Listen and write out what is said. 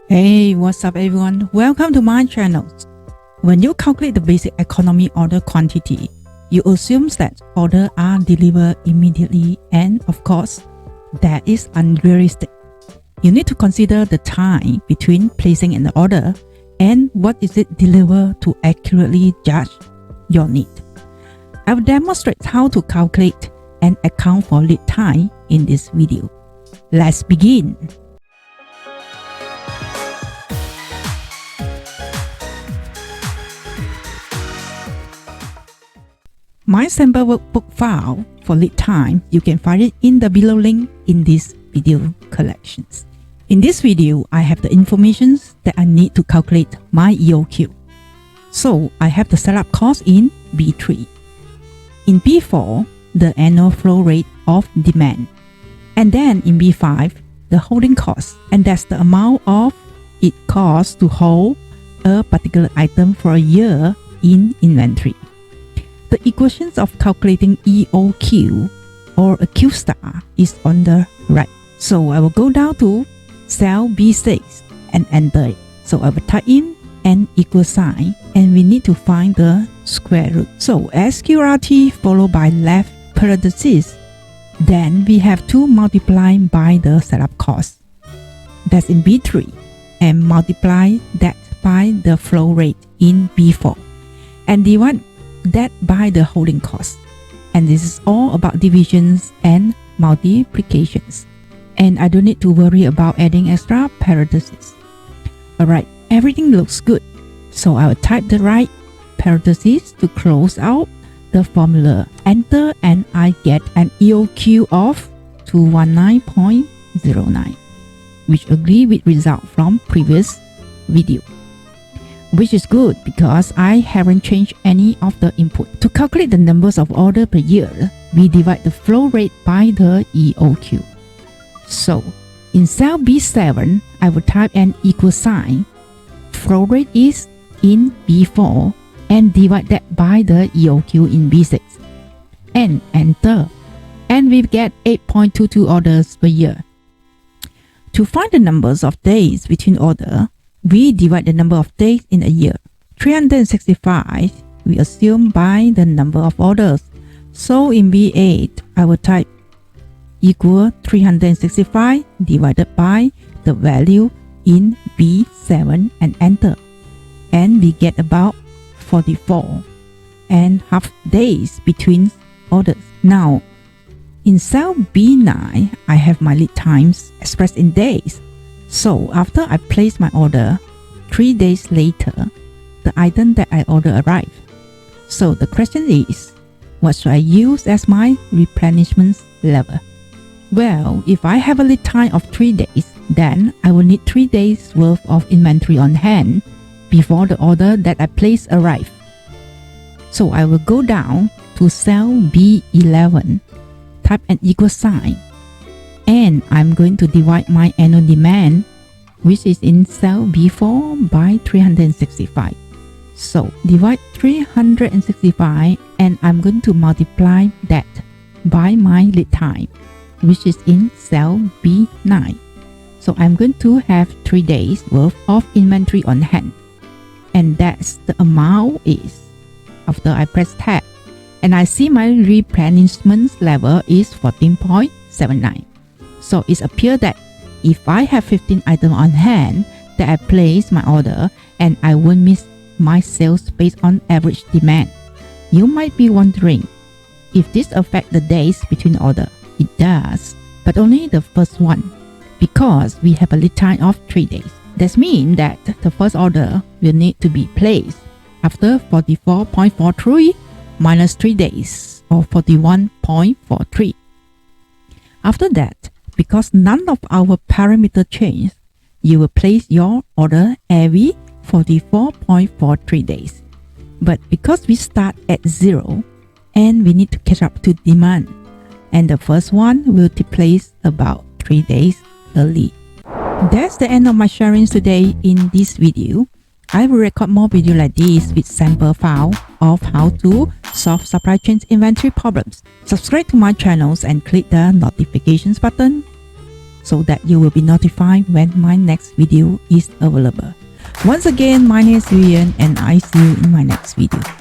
Hey, what's up everyone? Welcome to my channel. When you calculate the basic economy order quantity, you assume that orders are delivered immediately, and of course, that is unrealistic. You need to consider the time between placing an order and what is it delivered to accurately judge your need. I will demonstrate how to calculate and account for lead time in this video. Let's begin. My sample workbook file for lead time, you can find it in the below link in this video collections. In this video, I have the information that I need to calculate my EOQ. So I have the setup cost in B3. In B4, the annual flow rate of demand. And then in B5, the holding cost. And that's the amount of it costs to hold a particular item for a year in inventory. The equations of calculating EOQ or a Q star is on the right. So I will go down to cell B6 and enter it. So I will type in an equal sign and we need to find the square root. So SQRT followed by left parenthesis. Then we have to multiply by the setup cost. That's in B3 and multiply that by the flow rate in B4 and divide that by the holding cost. And this is all about divisions and multiplications. And I don't need to worry about adding extra parentheses. Alright, everything looks good. So I will type the right parentheses to close out the formula. Enter and I get an EOQ of 219.09, which agree with result from previous video. Which is good because I haven't changed any of the input. To calculate the numbers of order per year, we divide the flow rate by the EOQ. So, in cell B7, I will type an equal sign. Flow rate is in B4 and divide that by the EOQ in B6. And enter. And we get 8.22 orders per year. To find the numbers of days between orders, we divide the number of days in a year. 365 we assume by the number of orders. So in B8, I will type equal 365 divided by the value in B7 and enter. And we get about 44 and half days between orders. Now, in cell B9, I have my lead times expressed in days. So after I place my order, 3 days later, the item that I ordered arrived. So the question is, what should I use as my replenishment level? Well, if I have a lead time of 3 days, then I will need 3 days worth of inventory on hand before the order that I placed arrives. So I will go down to cell B11, type an equal sign. And I'm going to divide my annual demand, which is in cell B4, by 365. So divide 365 and I'm going to multiply that by my lead time, which is in cell B9. So I'm going to have 3 days worth of inventory on hand. And that's the amount is after I press tab. And I see my replenishment level is 14.79. So it appears that if I have 15 items on hand that I place my order and I won't miss my sales based on average demand. You might be wondering if this affects the days between order. It does, but only the first one because we have a lead time of 3 days. That means that the first order will need to be placed after 44.43 minus 3 days or 41.43. After that, because none of our parameters change, you will place your order every 44.43 days. But because we start at 0 and we need to catch up to demand, and the first one will take place about 3 days early. That's the end of my sharing today in this video. I will record more videos like this with sample file of how to solve supply chain inventory problems. Subscribe to my channels and click the notifications button. so that you will be notified when my next video is available. Once again, my name is Vivienne and I see you in my next video.